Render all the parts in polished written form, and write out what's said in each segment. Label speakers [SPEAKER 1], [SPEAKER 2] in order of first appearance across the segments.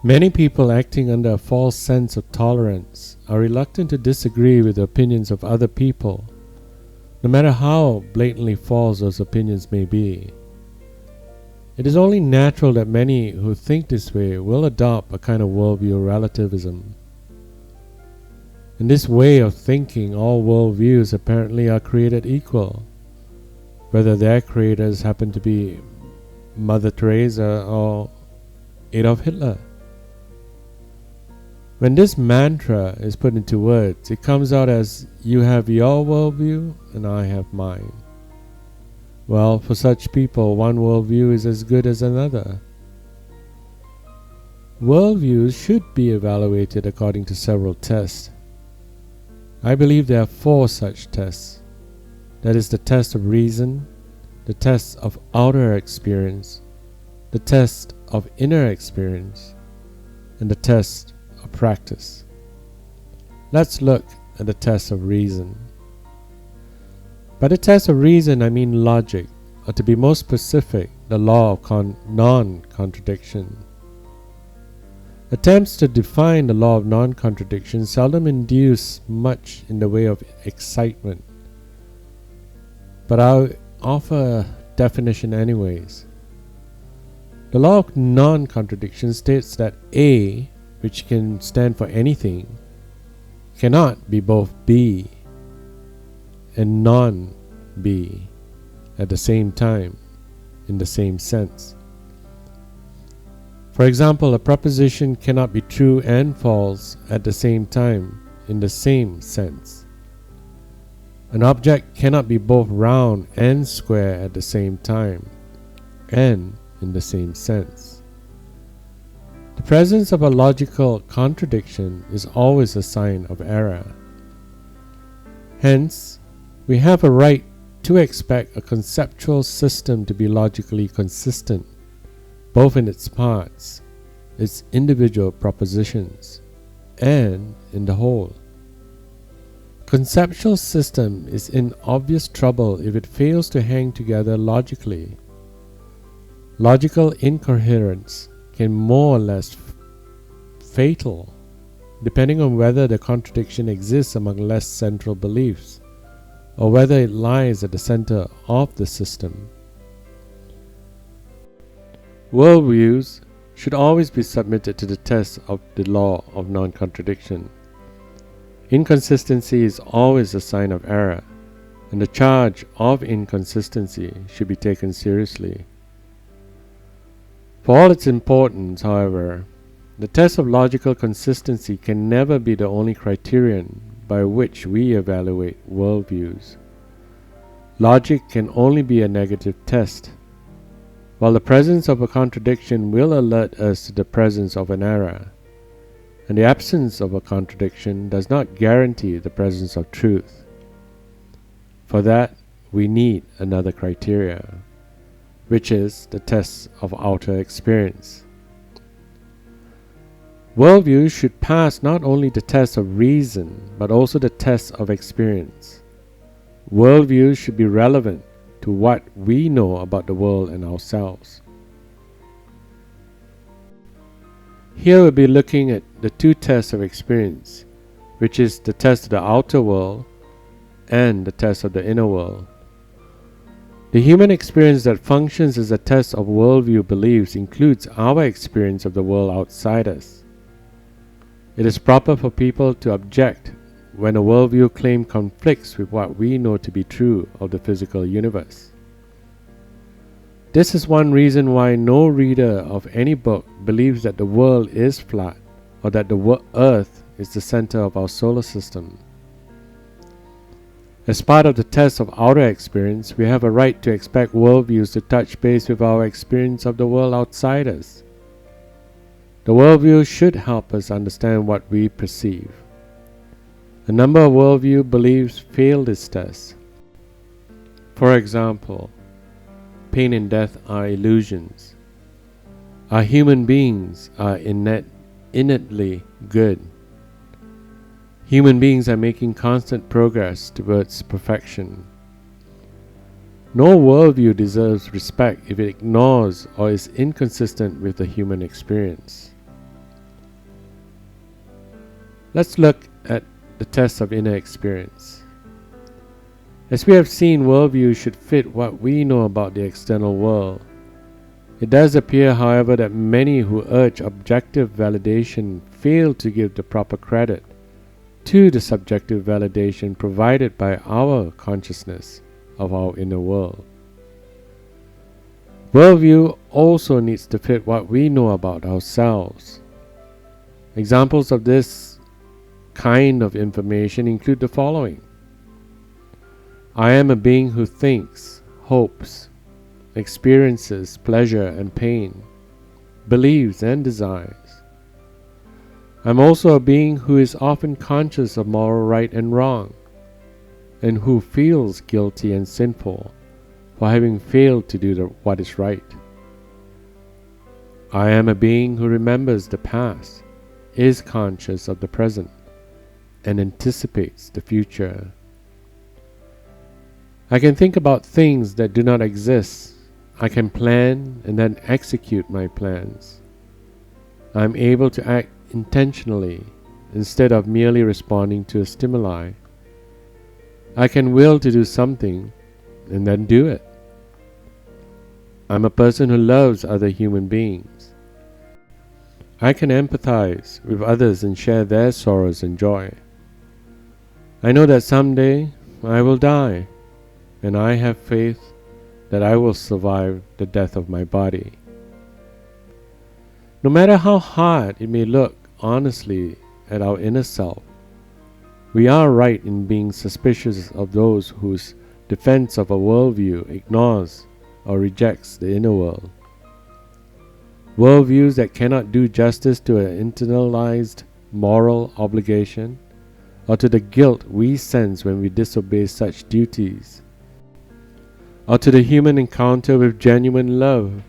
[SPEAKER 1] Many people acting under a false sense of tolerance are reluctant to disagree with the opinions of other people, no matter how blatantly false those opinions may be. It is only natural that many who think this way will adopt a kind of worldview relativism. In this way of thinking, all worldviews apparently are created equal, whether their creators happen to be Mother Teresa or Adolf Hitler. When this mantra is put into words, it comes out as, you have your worldview and I have mine. Well, for such people, one worldview is as good as another. Worldviews should be evaluated according to several tests. I believe there are 4 such tests. That is the test of reason, the test of outer experience, the test of inner experience, and the test of practice. Let's look at the test of reason. By the test of reason, I mean logic, or to be more specific, the law of non-contradiction. Attempts to define the law of non-contradiction seldom induce much in the way of excitement, but I'll offer a definition anyways. The law of non-contradiction states that A, which can stand for anything, cannot be both B and non-B at the same time, in the same sense. For example, a proposition cannot be true and false at the same time, in the same sense. An object cannot be both round and square at the same time, and in the same sense. The presence of a logical contradiction is always a sign of error. Hence, we have a right to expect a conceptual system to be logically consistent, both in its parts, its individual propositions, and in the whole. Conceptual system is in obvious trouble if it fails to hang together logically. Logical incoherence can more or less fatal, depending on whether the contradiction exists among less central beliefs, or whether it lies at the center of the system. Worldviews should always be submitted to the test of the law of non-contradiction. Inconsistency is always a sign of error, and the charge of inconsistency should be taken seriously. For all its importance, however, the test of logical consistency can never be the only criterion by which we evaluate worldviews. Logic can only be a negative test, while the presence of a contradiction will alert us to the presence of an error, and the absence of a contradiction does not guarantee the presence of truth. For that, we need another criteria, which is the test of outer experience. Worldviews should pass not only the test of reason, but also the test of experience. Worldviews should be relevant to what we know about the world and ourselves. Here we'll be looking at the 2 tests of experience, which is the test of the outer world and the test of the inner world. The human experience that functions as a test of worldview beliefs includes our experience of the world outside us. It is proper for people to object when a worldview claim conflicts with what we know to be true of the physical universe. This is one reason why no reader of any book believes that the world is flat or that the Earth is the center of our solar system. As part of the test of outer experience, we have a right to expect worldviews to touch base with our experience of the world outside us. The worldview should help us understand what we perceive. A number of worldview beliefs fail this test. For example, pain and death are illusions. Our human beings are innately good. Human beings are making constant progress towards perfection. No worldview deserves respect if it ignores or is inconsistent with the human experience. Let's look at the test of inner experience. As we have seen, worldview should fit what we know about the external world. It does appear, however, that many who urge objective validation fail to give the proper credit to the subjective validation provided by our consciousness of our inner world. Worldview also needs to fit what we know about ourselves. Examples of this kind of information include the following. I am a being who thinks, hopes, experiences pleasure and pain, believes and desires. I'm also a being who is often conscious of moral right and wrong, and who feels guilty and sinful for having failed to do what is right. I am a being who remembers the past, is conscious of the present, and anticipates the future. I can think about things that do not exist. I can plan and then execute my plans. I am able to act intentionally instead of merely responding to a stimuli. I can will to do something and then do it. I'm a person who loves other human beings. I can empathize with others and share their sorrows and joy. I know that someday I will die, and I have faith that I will survive the death of my body. No matter how hard it may look honestly at our inner self, we are right in being suspicious of those whose defense of a worldview ignores or rejects the inner world. Worldviews that cannot do justice to an internalized moral obligation or to the guilt we sense when we disobey such duties, or to the human encounter with genuine love,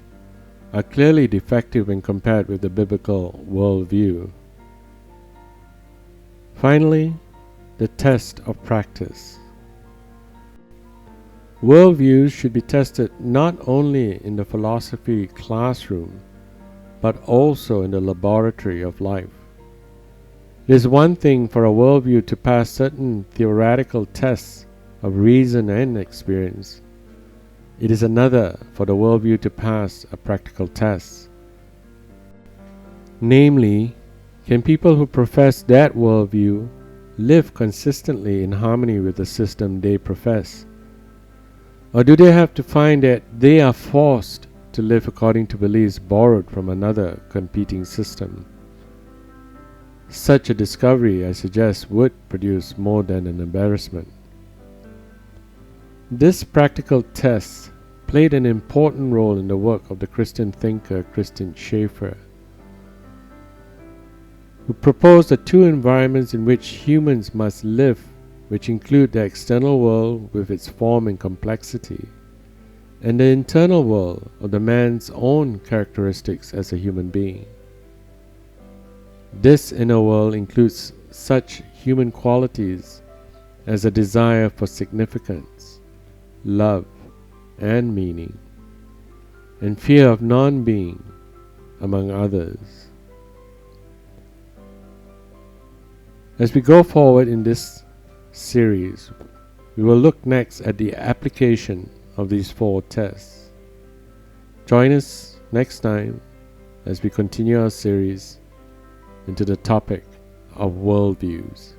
[SPEAKER 1] are clearly defective when compared with the biblical worldview. Finally, the test of practice. Worldviews should be tested not only in the philosophy classroom, but also in the laboratory of life. It is one thing for a worldview to pass certain theoretical tests of reason and experience. It is another for the worldview to pass a practical test. Namely, can people who profess that worldview live consistently in harmony with the system they profess? Or do they have to find that they are forced to live according to beliefs borrowed from another competing system? Such a discovery, I suggest, would produce more than an embarrassment. This practical test played an important role in the work of the Christian thinker Christian Schaeffer, who proposed the two environments in which humans must live, which include the external world with its form and complexity, and the internal world of the man's own characteristics as a human being. This inner world includes such human qualities as a desire for significance, love, and meaning, and fear of non-being, among others. As we go forward in this series, we will look next at the application of these four tests. Join us next time as we continue our series into the topic of worldviews.